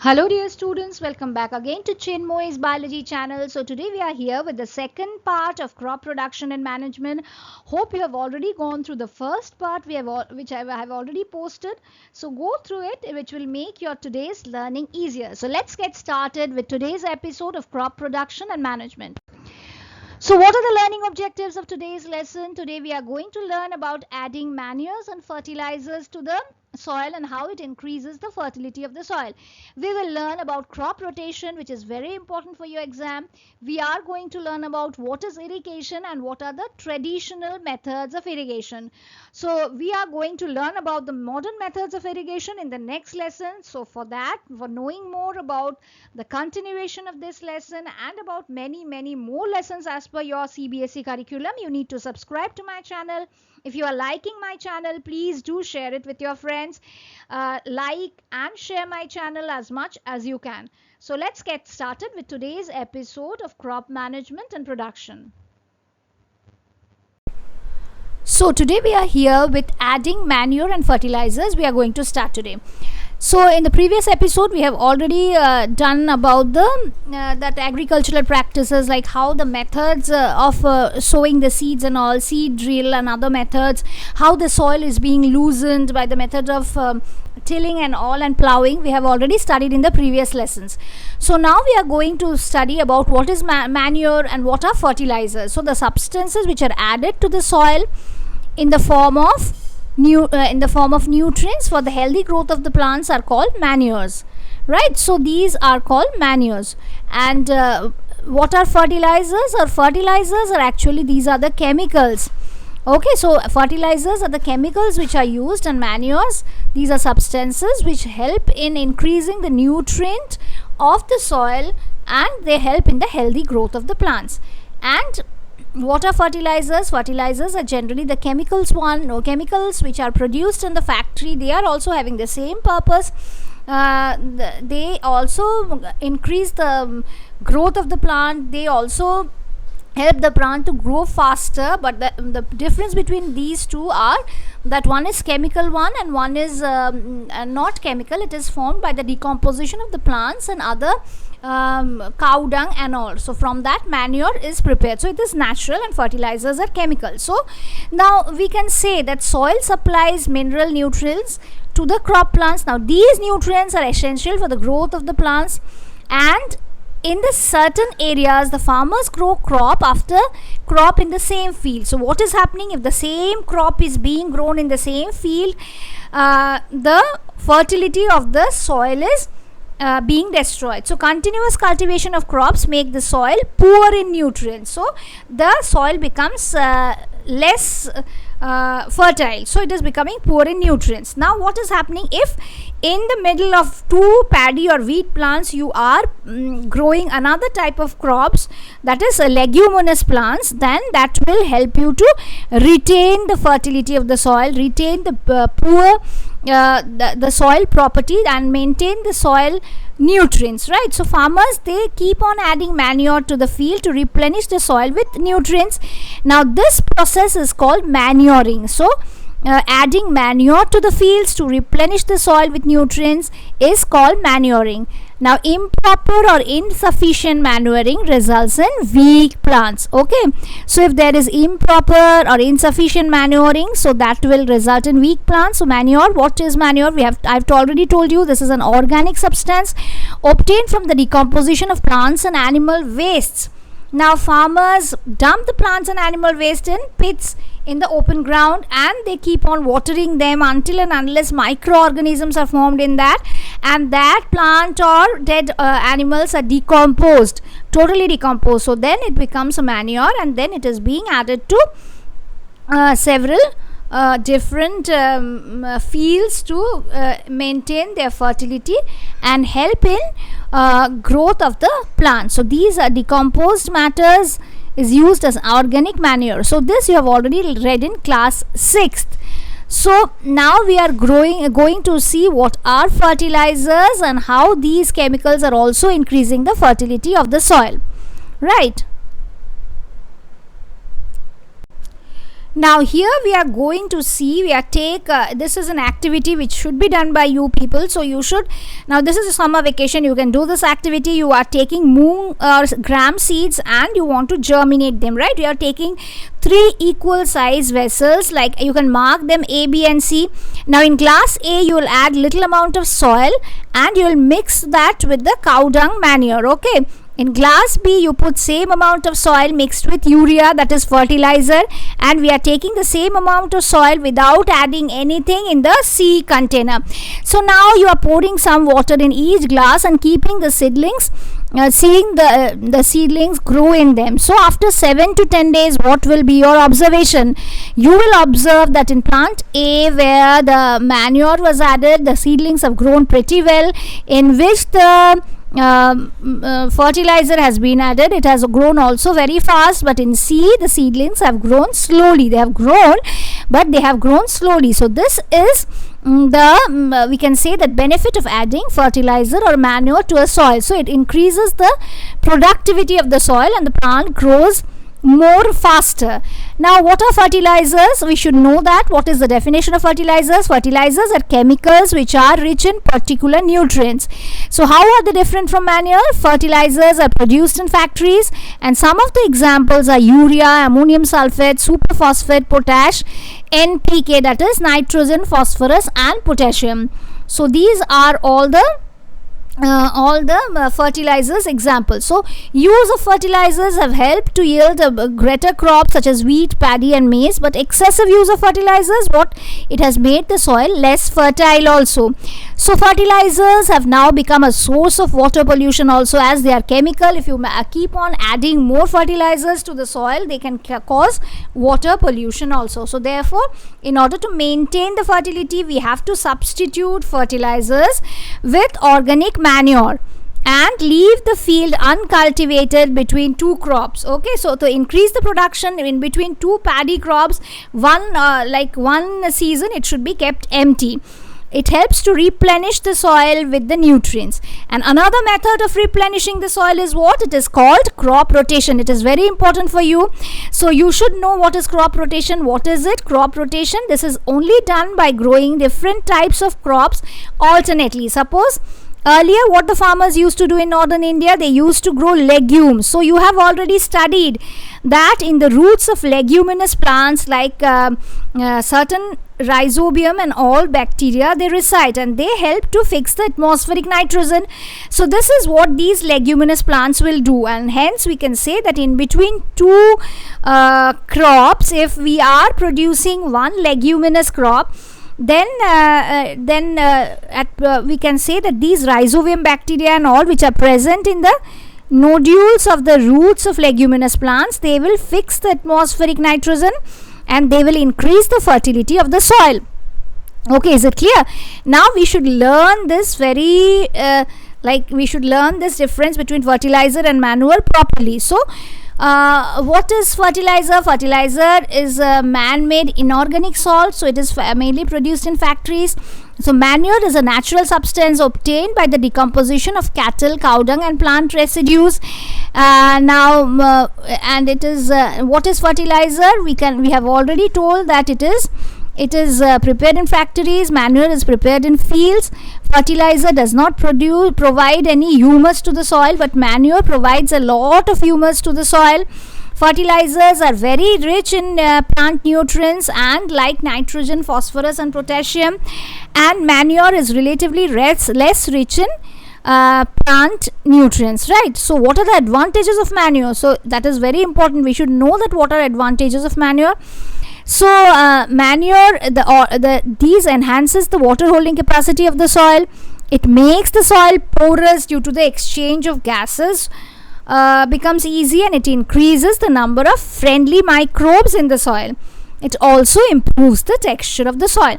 Hello dear students, welcome back again to Chinmoyee's biology channel. So today we are here with the second part of crop production and management. Hope you have already gone through the first part which I have already posted. So go through it, which will make your today's learning easier. So let's get started with today's episode of crop production and management. So what are the learning objectives of today's lesson? Today we are going to learn about adding manures and fertilizers to the soil and how it increases the fertility of the soil. We will learn about crop rotation, which is very important for your exam. We are going to learn about what is irrigation and what are the traditional methods of irrigation. So we are going to learn about the modern methods of irrigation in the next lesson. So for knowing more about the continuation of this lesson and about many more lessons as per your CBSE curriculum, you need to subscribe to my channel. If you are liking my channel, please do share it with your friends. Like and share my channel as much as you can. So let's get started with today's episode of crop management and production. So today we are here with adding manure and fertilizers. We are going to start today. So in the previous episode we have already done about the that agricultural practices, like how the methods of sowing the seeds and all, seed drill and other methods, how the soil is being loosened by the method of tilling and all, and plowing. We have already studied in the previous lessons. So now we are going to study about what is manure and what are fertilizers. So the substances which are added to the soil in the form of nutrients for the healthy growth of the plants are called manures, right? So these are called manures. And what are fertilizers? Fertilizers are actually, these are the chemicals. Okay, so fertilizers are the chemicals which are used, and manures, these are substances which help in increasing the nutrient of the soil and they help in the healthy growth of the plants. And what are fertilizers? Fertilizers are generally the chemicals which are produced in the factory. They are also having the same purpose. They also increase the growth of the plant. They also help the plant to grow faster, but the difference between these two are that one is chemical one and one is not chemical. It is formed by the decomposition of the plants and other cow dung and all. So from that manure is prepared. So it is natural and fertilizers are chemical. So now we can say that soil supplies mineral nutrients to the crop plants. Now these nutrients are essential for the growth of the plants, and in the certain areas the farmers grow crop after crop in the same field. So what is happening if the same crop is being grown in the same field? The fertility of the soil is being destroyed. So continuous cultivation of crops make the soil poor in nutrients. So the soil becomes less fertile. So it is becoming poor in nutrients. Now what is happening if in the middle of two paddy or wheat plants you are growing another type of crops, that is leguminous plants, then that will help you to retain the fertility of the soil, retain the poor the soil property and maintain the soil nutrients, right? So farmers, they keep on adding manure to the field to replenish the soil with nutrients. Now this process is called manuring. So adding manure to the fields to replenish the soil with nutrients is called manuring. Now improper or insufficient manuring results in weak plants. Okay, so if there is improper or insufficient manuring, so that will result in weak plants. So manure, what is manure? I've already told you, this is an organic substance obtained from the decomposition of plants and animal wastes. Now farmers dump the plants and animal waste in pits in the open ground, and they keep on watering them until and unless microorganisms are formed in that, and that plant or dead animals are decomposed, totally decomposed. So then it becomes a manure, and then it is being added to several different fields to maintain their fertility and help in growth of the plant. So these are decomposed matters is used as organic manure. So this you have already read in class 6th. So now we are going to see what are fertilizers and how these chemicals are also increasing the fertility of the soil, right? Now here we are going to see, this is an activity which should be done by you people. So you should, now this is a summer vacation, you can do this activity. You are taking moong or gram seeds and you want to germinate them, right? You are taking 3 equal size vessels, like you can mark them A, B and C. Now in glass A you will add little amount of soil and you will mix that with the cow dung manure, okay? In glass B, you put same amount of soil mixed with urea, that is fertilizer, and we are taking the same amount of soil without adding anything in the C container. So now you are pouring some water in each glass and keeping the seedlings, seeing the seedlings grow in them. So after 7 to 10 days, what will be your observation? You will observe that in plant A, where the manure was added, the seedlings have grown pretty well, in which the fertilizer has been added, it has grown also very fast. But in C, the seedlings have grown slowly. They have grown, but they have grown slowly. So this is we can say that benefit of adding fertilizer or manure to a soil. So it increases the productivity of the soil and the plant grows more faster. Now what are fertilizers? We should know that. What is the definition of fertilizers? Fertilizers are chemicals which are rich in particular nutrients. So how are they different from manure? Fertilizers are produced in factories, and some of the examples are urea, ammonium sulfate, superphosphate, potash, NPK, that is nitrogen, phosphorus and potassium. So these are all the fertilizers examples. So use of fertilizers have helped to yield greater crops such as wheat, paddy and maize, but excessive use of fertilizers, it has made the soil less fertile also. So fertilizers have now become a source of water pollution also, as they are chemical. If you keep on adding more fertilizers to the soil, they can cause water pollution also. So therefore, in order to maintain the fertility, we have to substitute fertilizers with organic manure and leave the field uncultivated between 2 crops. Okay, so to increase the production in between 2 paddy crops, one season it should be kept empty. It helps to replenish the soil with the nutrients. And another method of replenishing the soil is what? It is called crop rotation. It is very important for you. So you should know what is crop rotation. What is it? Crop rotation, this is only done by growing different types of crops alternately. Suppose earlier what the farmers used to do in northern India, they used to grow legumes. So you have already studied that in the roots of leguminous plants, like certain rhizobium and all bacteria, they reside and they help to fix the atmospheric nitrogen. So this is what these leguminous plants will do, and hence we can say that in between 2 crops, if we are producing one leguminous crop, then we can say that these rhizobium bacteria and all which are present in the nodules of the roots of leguminous plants, they will fix the atmospheric nitrogen and they will increase the fertility of the soil. Okay, is it clear? Now we should learn this we should learn this difference between fertilizer and manure properly. So what is fertilizer? Fertilizer is a man-made inorganic salt, so it is mainly produced in factories. So manure is a natural substance obtained by the decomposition of cattle, cow dung and plant residues. And it is what is fertilizer? We have already told that it is prepared in factories. Manure is prepared in fields. Fertilizer does not provide any humus to the soil, but manure provides a lot of humus to the soil. Fertilizers are very rich in plant nutrients and like nitrogen, phosphorus and potassium, and manure is relatively less rich in plant nutrients, right? So what are the advantages of manure? So that is very important. We should know that what are advantages of manure. So manure, these enhances the water holding capacity of the soil. It makes the soil porous due to the exchange of gases becomes easy, and it increases the number of friendly microbes in the soil. It also improves the texture of the soil.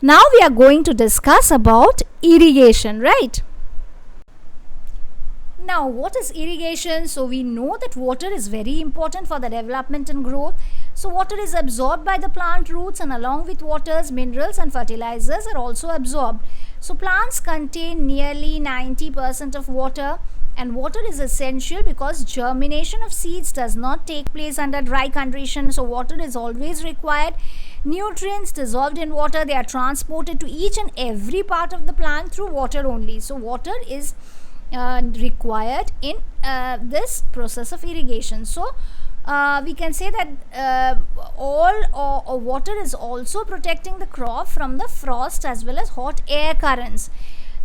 Now we are going to discuss about irrigation, right? Now what is irrigation? So we know that water is very important for the development and growth. So water is absorbed by the plant roots, and along with waters, minerals and fertilizers are also absorbed. So plants contain nearly 90% of water, And water is essential because germination of seeds does not take place under dry conditions. So water is always required. Nutrients dissolved in water, they are transported to each and every part of the plant through water only. So water is required in this process of irrigation. So we can say that all water is also protecting the crop from the frost as well as hot air currents.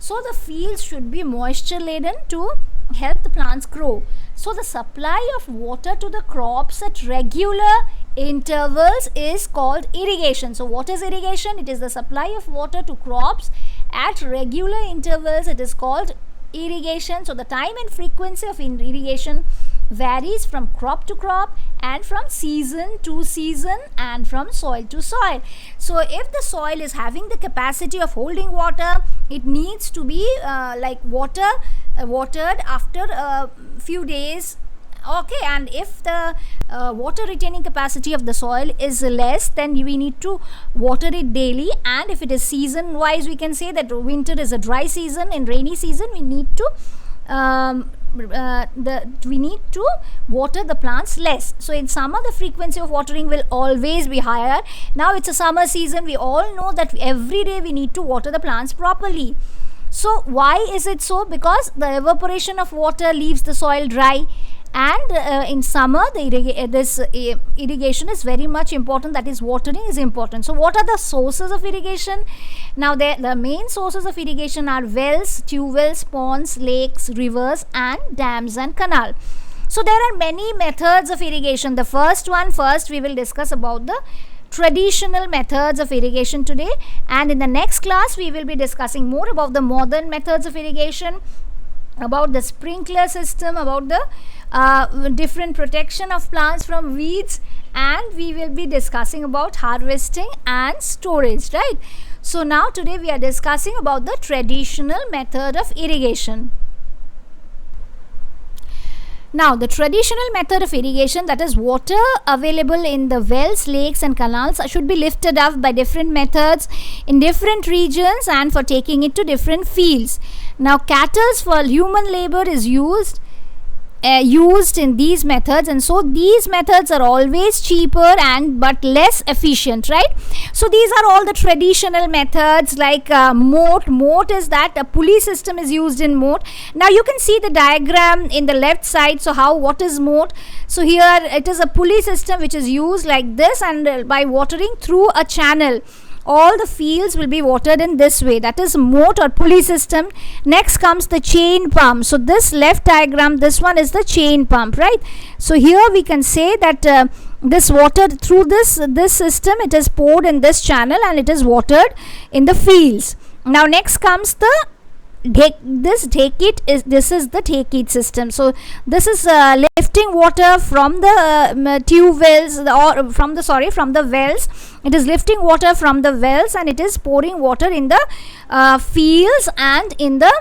So the fields should be moisture laden to help the plants grow. So the supply of water to the crops at regular intervals is called irrigation. So what is irrigation? It is the supply of water to crops at regular intervals. It is called irrigation. So the time and frequency of irrigation varies from crop to crop and from season to season and from soil to soil. So if the soil is having the capacity of holding water, it needs to be watered after a few days. Okay, and if the water retaining capacity of the soil is less, then we need to water it daily. And if it is season wise, we can say that winter is a dry season. In rainy season, we need to water the plants less. So in summer, the frequency of watering will always be higher. Now it's a summer season. We all know that every day we need to water the plants properly. So why is it so? Because the evaporation of water leaves the soil dry, and in summer this irrigation is very much important, that is watering is important. So what are the sources of irrigation? Now the main sources of irrigation are wells, tube wells, ponds, lakes, rivers and dams and canal. So there are many methods of irrigation. The first we will discuss about the traditional methods of irrigation today, and in the next class we will be discussing more about the modern methods of irrigation, about the sprinkler system, about the different protection of plants from weeds, and we will be discussing about harvesting and storage, right? So now today we are discussing about the traditional method of irrigation. Now the traditional method of irrigation, that is water available in the wells, lakes and canals, should be lifted up by different methods in different regions and for taking it to different fields. Now cattle for human labor is used in these methods, and so these methods are always cheaper and but less efficient, right? So these are all the traditional methods, like moat is that a pulley system is used in moat. Now you can see the diagram in the left side. So what is moat? So here it is a pulley system which is used like this, and by watering through a channel, all the fields will be watered in this way. That is moat or pulley system. Next comes the chain pump. So this left diagram, this one is the chain pump, right? So here we can say that this water through this system, it is poured in this channel and it is watered in the fields. Now next comes the this is the take it system. So this is lifting water from the tube wells, or from the wells. It is lifting water from the wells and it is pouring water in the fields and in the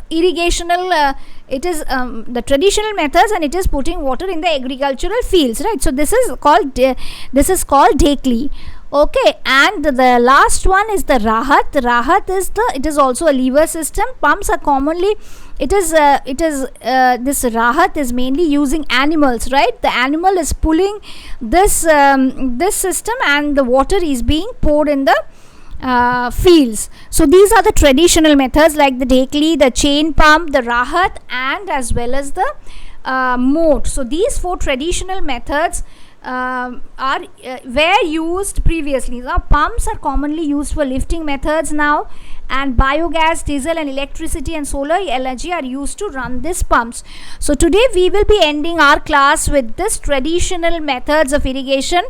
irrigational it is the traditional methods, and it is putting water in the agricultural fields, right? So this is called Dekli. Okay, and the last one is the rahat. Rahat is it is also a lever system. Pumps are commonly this rahat is mainly using animals, right? The animal is pulling this system and the water is being poured in the fields. So these are the traditional methods like the Dekli, the chain pump, the rahat and as well as the moat. So these four traditional methods were used previously. Now pumps are commonly used for lifting methods now, and biogas, diesel and electricity and solar energy are used to run these pumps. So today we will be ending our class with this traditional methods of irrigation.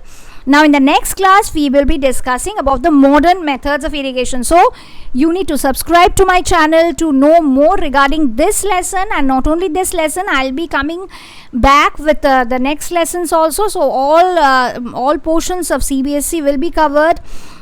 Now in the next class we will be discussing about the modern methods of irrigation. So you need to subscribe to my channel to know more regarding this lesson, and not only this lesson, I'll be coming back with the next lessons also. So all portions of CBSE will be covered,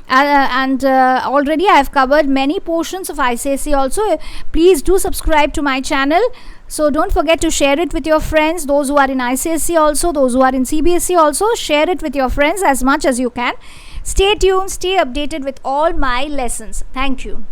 and already I have covered many portions of ICBSE also. Please do subscribe to my channel. So don't forget to share it with your friends, those who are in ICBSE also, those who are in CBSE also. Share it with your friends as much as you can. Stay tuned, stay updated with all my lessons. Thank you.